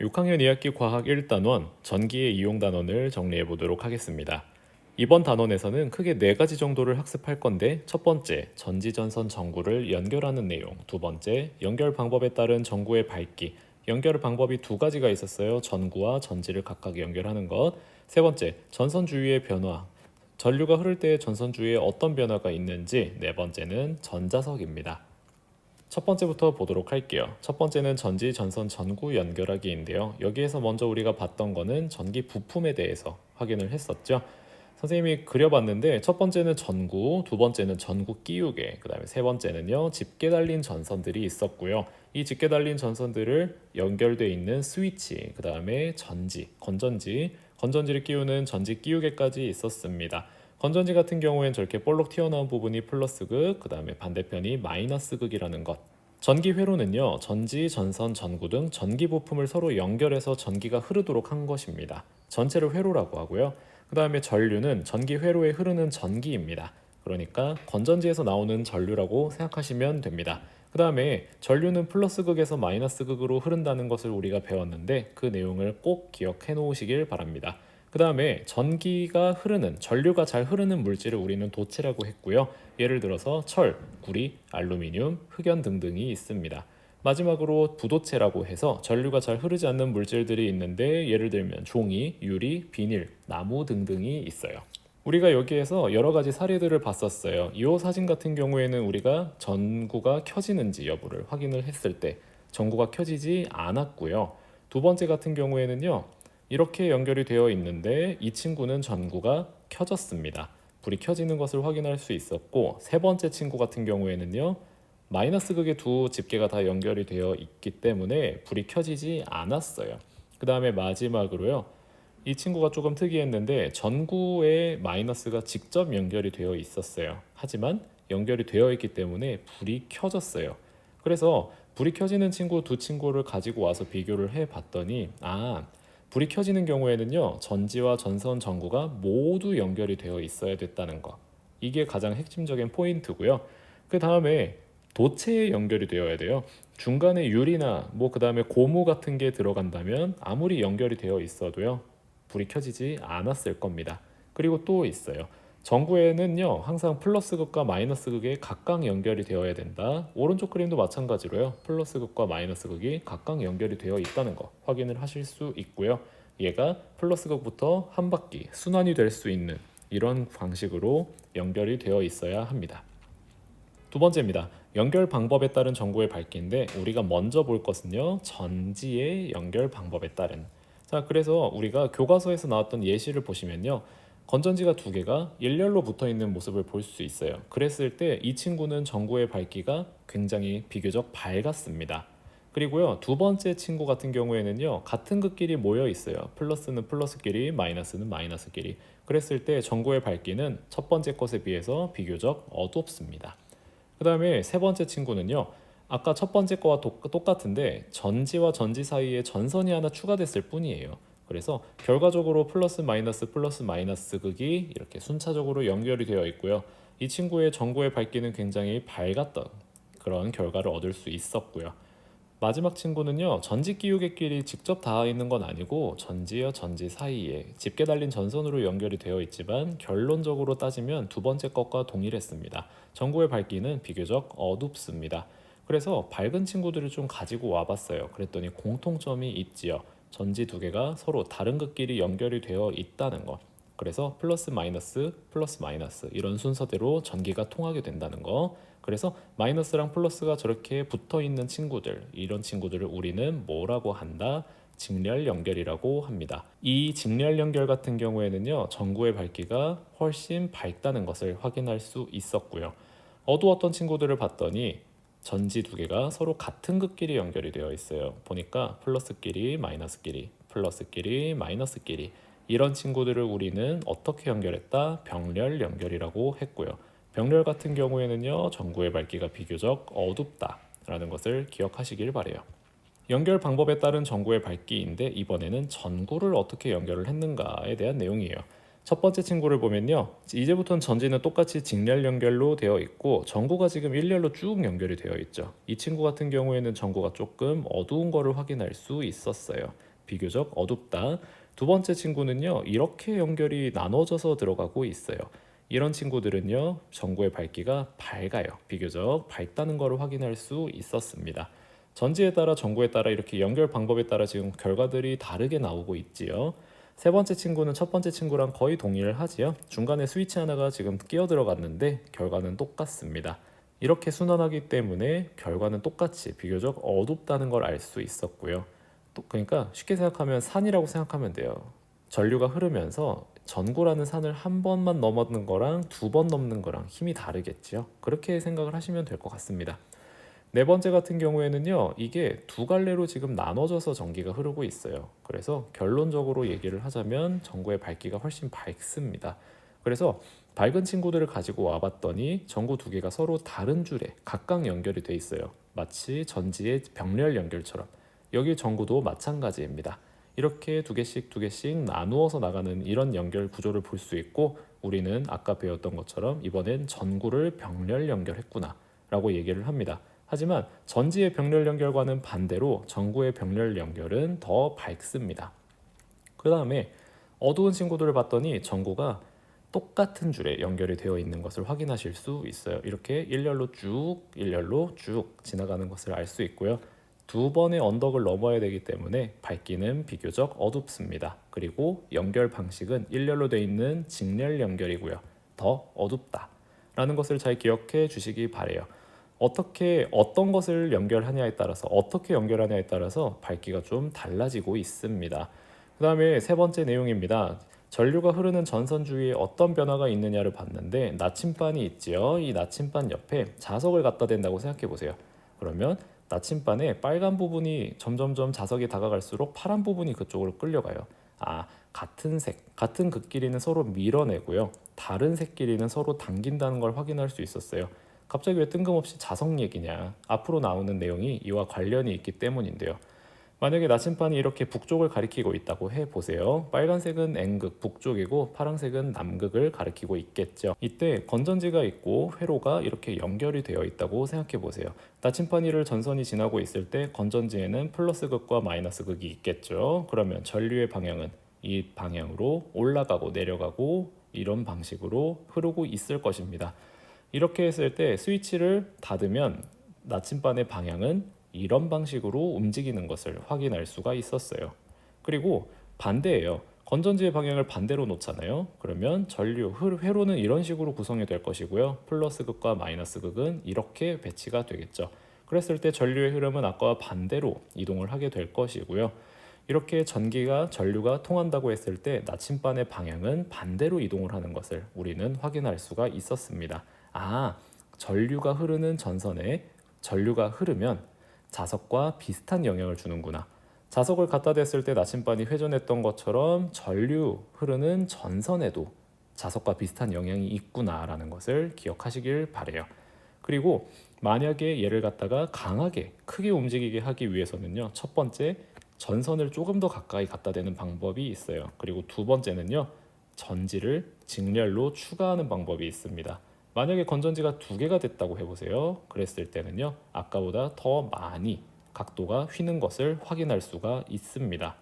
6학년 2학기 과학 1단원 전기의 이용 단원을 정리해 보도록 하겠습니다. 이번 단원에서는 크게 4가지 정도를 학습할 건데, 첫 번째, 전지전선 전구를 연결하는 내용, 두 번째, 연결 방법에 따른 전구의 밝기, 연결 방법이 2가지가 있었어요. 전구와 전지를 각각 연결하는 것. 세 번째, 전선 주위의 변화, 전류가 흐를 때 전선 주위에 어떤 변화가 있는지. 네 번째는 전자석입니다. 첫 번째부터 보도록 할게요. 첫 번째는 전지 전선 전구 연결하기인데요. 여기에서 먼저 우리가 봤던 거는 전기 부품에 대해서 확인을 했었죠. 선생님이 그려봤는데, 첫 번째는 전구, 두 번째는 전구 끼우개, 그 다음에 세 번째는요 집게 달린 전선들이 있었고요. 이 집게 달린 전선들을 연결돼 있는 스위치, 그 다음에 전지, 건전지를 끼우는 전지 끼우개까지 있었습니다. 건전지 같은 경우엔 저렇게 볼록 튀어나온 부분이 플러스 극, 그 다음에 반대편이 마이너스 극이라는 것. 전기 회로는요, 전지, 전선, 전구 등 전기 부품을 서로 연결해서 전기가 흐르도록 한 것입니다. 전체를 회로라고 하고요. 그 다음에 전류는 전기 회로에 흐르는 전기입니다. 그러니까 건전지에서 나오는 전류라고 생각하시면 됩니다. 그 다음에 전류는 플러스 극에서 마이너스 극으로 흐른다는 것을 우리가 배웠는데, 그 내용을 꼭 기억해 놓으시길 바랍니다. 그 다음에 전기가 흐르는, 전류가 잘 흐르는 물질을 우리는 도체라고 했고요. 예를 들어서 철, 구리, 알루미늄, 흑연 등등이 있습니다. 마지막으로 부도체라고 해서 전류가 잘 흐르지 않는 물질들이 있는데, 예를 들면 종이, 유리, 비닐, 나무 등등이 있어요. 우리가 여기에서 여러 가지 사례들을 봤었어요. 이 사진 같은 경우에는 우리가 전구가 켜지는지 여부를 확인을 했을 때 전구가 켜지지 않았고요. 두 번째 같은 경우에는요, 이렇게 연결이 되어 있는데 이 친구는 전구가 켜졌습니다. 불이 켜지는 것을 확인할 수 있었고, 세 번째 친구 같은 경우에는요, 마이너스 극의 두 집게가 다 연결이 되어 있기 때문에 불이 켜지지 않았어요. 그 다음에 마지막으로요, 이 친구가 조금 특이했는데 전구에 마이너스가 직접 연결이 되어 있었어요. 하지만 연결이 되어 있기 때문에 불이 켜졌어요. 그래서 불이 켜지는 친구 두 친구를 가지고 와서 비교를 해 봤더니, 불이 켜지는 경우에는요, 전지와 전선 전구가 모두 연결이 되어 있어야 됐다는 거. 이게 가장 핵심적인 포인트고요. 그 다음에 도체에 연결이 되어야 돼요. 중간에 유리나 그 다음에 고무 같은 게 들어간다면 아무리 연결이 되어 있어도요, 불이 켜지지 않았을 겁니다. 그리고 또 있어요. 전구에는요, 항상 플러스 극과 마이너스 극에 각각 연결이 되어야 된다. 오른쪽 그림도 마찬가지로요, 플러스 극과 마이너스 극이 각각 연결이 되어 있다는 거 확인을 하실 수 있고요. 얘가 플러스 극부터 한 바퀴 순환이 될 수 있는 이런 방식으로 연결이 되어 있어야 합니다. 두 번째입니다. 연결 방법에 따른 전구의 밝기인데, 우리가 먼저 볼 것은요, 전지의 연결 방법에 따른. 자, 그래서 우리가 교과서에서 나왔던 예시를 보시면요, 건전지가 2개가 일렬로 붙어 있는 모습을 볼 수 있어요. 그랬을 때 이 친구는 전구의 밝기가 굉장히 비교적 밝았습니다. 그리고요, 두 번째 친구 같은 경우에는요, 같은 극끼리 모여 있어요. 플러스는 플러스끼리, 마이너스는 마이너스끼리. 그랬을 때 전구의 밝기는 첫 번째 것에 비해서 비교적 어둡습니다. 그 다음에 세 번째 친구는요, 아까 첫 번째 거와 똑같은데 전지와 전지 사이에 전선이 하나 추가됐을 뿐이에요. 그래서 결과적으로 플러스 마이너스 극이 이렇게 순차적으로 연결이 되어 있고요. 이 친구의 전구의 밝기는 굉장히 밝았던 그런 결과를 얻을 수 있었고요. 마지막 친구는요, 전지 끼우개끼리 직접 닿아 있는 건 아니고 전지와 전지 사이에 집게 달린 전선으로 연결이 되어 있지만, 결론적으로 따지면 두 번째 것과 동일했습니다. 전구의 밝기는 비교적 어둡습니다. 그래서 밝은 친구들을 좀 가지고 와봤어요. 그랬더니 공통점이 있지요. 전지 2개가 서로 다른 극끼리 연결이 되어 있다는 것. 그래서 플러스 마이너스 이런 순서대로 전기가 통하게 된다는 거. 그래서 마이너스랑 플러스가 저렇게 붙어 있는 친구들, 이런 친구들을 우리는 뭐라고 한다? 직렬 연결이라고 합니다. 이 직렬 연결 같은 경우에는요, 전구의 밝기가 훨씬 밝다는 것을 확인할 수 있었고요. 어두웠던 친구들을 봤더니 전지 2개가 서로 같은 극끼리 연결이 되어 있어요. 보니까 플러스끼리 마이너스끼리, 플러스끼리 마이너스끼리, 이런 친구들을 우리는 어떻게 연결했다? 병렬 연결이라고 했고요. 병렬 같은 경우에는요, 전구의 밝기가 비교적 어둡다라는 것을 기억하시길 바래요. 연결 방법에 따른 전구의 밝기인데, 이번에는 전구를 어떻게 연결을 했는가에 대한 내용이에요. 첫 번째 친구를 보면요. 이제부터는 전지는 똑같이 직렬 연결로 되어 있고 전구가 지금 일렬로 쭉 연결이 되어 있죠. 이 친구 같은 경우에는 전구가 조금 어두운 거를 확인할 수 있었어요. 비교적 어둡다. 두 번째 친구는요. 이렇게 연결이 나눠져서 들어가고 있어요. 이런 친구들은요. 전구의 밝기가 밝아요. 비교적 밝다는 거를 확인할 수 있었습니다. 전지에 따라 전구에 따라 이렇게 연결 방법에 따라 지금 결과들이 다르게 나오고 있지요. 세 번째 친구는 첫 번째 친구랑 거의 동일을 하지요. 중간에 스위치 하나가 지금 끼어 들어갔는데 결과는 똑같습니다. 이렇게 순환하기 때문에 결과는 똑같이 비교적 어둡다는 걸 알 수 있었고요. 또 그러니까 쉽게 생각하면 산이라고 생각하면 돼요. 전류가 흐르면서 전구라는 산을 한 번만 넘는 거랑 두 번 넘는 거랑 힘이 다르겠죠. 그렇게 생각을 하시면 될 것 같습니다. 네 번째 같은 경우에는요, 이게 두 갈래로 지금 나눠져서 전기가 흐르고 있어요. 그래서 결론적으로 얘기를 하자면 전구의 밝기가 훨씬 밝습니다. 그래서 밝은 친구들을 가지고 와봤더니 전구 두 개가 서로 다른 줄에 각각 연결이 돼 있어요. 마치 전지의 병렬 연결처럼. 여기 전구도 마찬가지입니다. 이렇게 두 개씩 나누어서 나가는 이런 연결 구조를 볼 수 있고, 우리는 아까 배웠던 것처럼 이번엔 전구를 병렬 연결했구나 라고 얘기를 합니다. 하지만 전지의 병렬 연결과는 반대로 전구의 병렬 연결은 더 밝습니다. 그 다음에 어두운 친구들을 봤더니 전구가 똑같은 줄에 연결이 되어 있는 것을 확인하실 수 있어요. 이렇게 일렬로 쭉 지나가는 것을 알 수 있고요. 두 번의 언덕을 넘어야 되기 때문에 밝기는 비교적 어둡습니다. 그리고 연결 방식은 일렬로 되어 있는 직렬 연결이고요. 더 어둡다 라는 것을 잘 기억해 주시기 바래요. 어떻게 어떤 것을 연결하냐에 따라서 어떻게 연결하냐에 따라서 밝기가 좀 달라지고 있습니다. 그 다음에 세 번째 내용입니다. 전류가 흐르는 전선 주위에 어떤 변화가 있느냐를 봤는데 나침반이 있지요. 이 나침반 옆에 자석을 갖다 댄다고 생각해 보세요. 그러면 나침반의 빨간 부분이 점점점 자석이 다가갈수록 파란 부분이 그쪽으로 끌려가요. 같은 색, 같은 극끼리는 서로 밀어내고요. 다른 색끼리는 서로 당긴다는 걸 확인할 수 있었어요. 갑자기 왜 뜬금없이 자석 얘기냐? 앞으로 나오는 내용이 이와 관련이 있기 때문인데요. 만약에 나침반이 이렇게 북쪽을 가리키고 있다고 해보세요. 빨간색은 N극 북쪽이고 파란색은 남극을 가리키고 있겠죠. 이때 건전지가 있고 회로가 이렇게 연결이 되어 있다고 생각해 보세요. 나침반 위를 전선이 지나고 있을 때 건전지에는 플러스 극과 마이너스 극이 있겠죠. 그러면 전류의 방향은 이 방향으로 올라가고 내려가고 이런 방식으로 흐르고 있을 것입니다. 이렇게 했을 때 스위치를 닫으면 나침반의 방향은 이런 방식으로 움직이는 것을 확인할 수가 있었어요. 그리고 반대예요. 건전지의 방향을 반대로 놓잖아요. 그러면 전류, 회로는 이런 식으로 구성이 될 것이고요. 플러스 극과 마이너스 극은 이렇게 배치가 되겠죠. 그랬을 때 전류의 흐름은 아까와 반대로 이동을 하게 될 것이고요. 이렇게 전류가 통한다고 했을 때 나침반의 방향은 반대로 이동을 하는 것을 우리는 확인할 수가 있었습니다. 전류가 흐르는 전선에 전류가 흐르면 자석과 비슷한 영향을 주는구나. 자석을 갖다 댔을 때 나침반이 회전했던 것처럼 전류 흐르는 전선에도 자석과 비슷한 영향이 있구나라는 것을 기억하시길 바래요. 그리고 만약에 얘를 갖다가 강하게 크게 움직이게 하기 위해서는요. 첫 번째, 전선을 조금 더 가까이 갖다 대는 방법이 있어요. 그리고 두 번째는요. 전지를 직렬로 추가하는 방법이 있습니다. 만약에 건전지가 두 개가 됐다고 해보세요. 그랬을 때는요. 아까보다 더 많이 각도가 휘는 것을 확인할 수가 있습니다.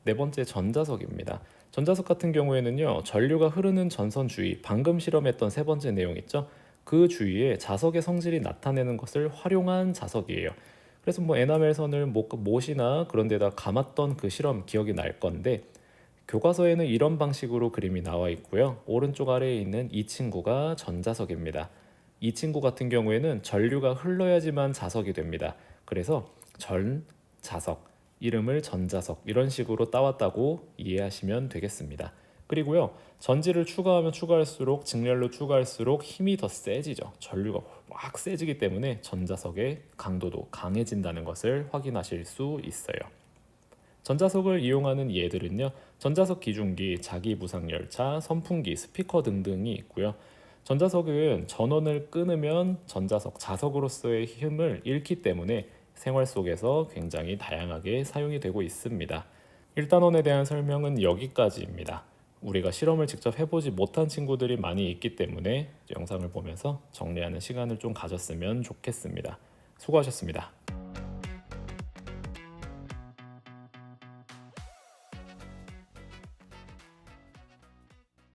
네 번째, 전자석입니다. 전자석 같은 경우에는요. 전류가 흐르는 전선 주위, 방금 실험했던 세 번째 내용 있죠. 그 주위에 자석의 성질이 나타내는 것을 활용한 자석이에요. 그래서 에나멜 선을 못이나 그런 데다 감았던 그 실험 기억이 날 건데, 교과서에는 이런 방식으로 그림이 나와 있고요. 오른쪽 아래에 있는 이 친구가 전자석입니다. 이 친구 같은 경우에는 전류가 흘러야지만 자석이 됩니다. 그래서 전자석, 이름을 전자석 이런 식으로 따왔다고 이해하시면 되겠습니다. 그리고요. 전지를 추가하면 추가할수록 직렬로 추가할수록 힘이 더 세지죠. 전류가 확 세지기 때문에 전자석의 강도도 강해진다는 것을 확인하실 수 있어요. 전자석을 이용하는 예들은요. 전자석 기중기, 자기부상열차, 선풍기, 스피커 등등이 있고요. 전자석은 전원을 끊으면 자석으로서의 힘을 잃기 때문에 생활 속에서 굉장히 다양하게 사용이 되고 있습니다. 1단원에 대한 설명은 여기까지입니다. 우리가 실험을 직접 해보지 못한 친구들이 많이 있기 때문에 영상을 보면서 정리하는 시간을 좀 가졌으면 좋겠습니다. 수고하셨습니다.